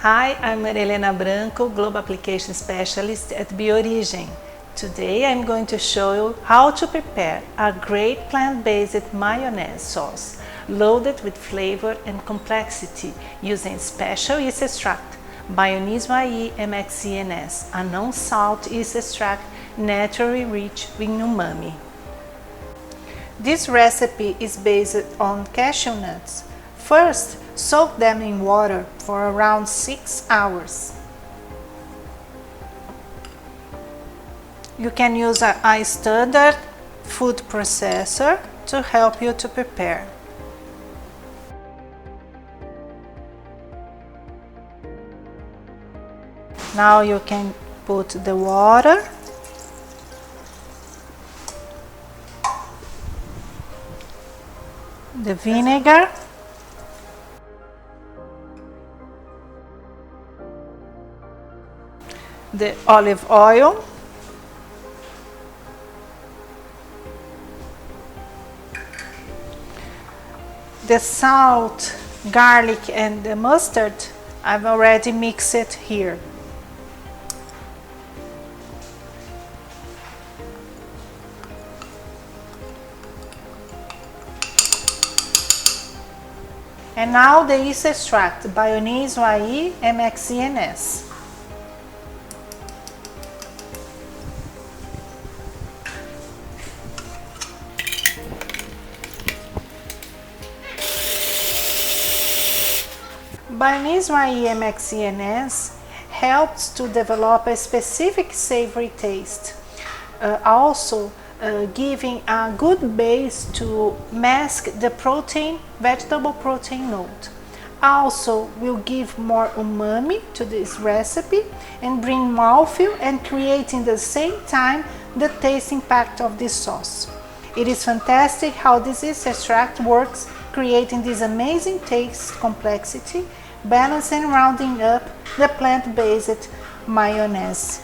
Hi, I'm Marilena Branco, Global Application Specialist at Biorigin. Today I'm going to show you how to prepare a great plant-based mayonnaise sauce loaded with flavor and complexity using special yeast extract, Bionis YE MXE NS, a non-salt yeast extract naturally rich in umami. This recipe is based on cashew nuts. First, soak them in water for around 6 hours. You can use a standard food processor to help you to prepare. Now you can put the water, the vinegar, the olive oil, the salt, garlic and the mustard. I've already mixed it here. And now the yeast extract, Bionis YE MXE NS. Bionis YE MXE NS helps to develop a specific savory taste, also giving a good base to mask the vegetable protein note. Also will give more umami to this recipe and bring mouthfeel and creating at the same time the taste impact of this sauce. It is fantastic how this yeast extract works, creating this amazing taste complexity, balancing and rounding up the plant-based mayonnaise.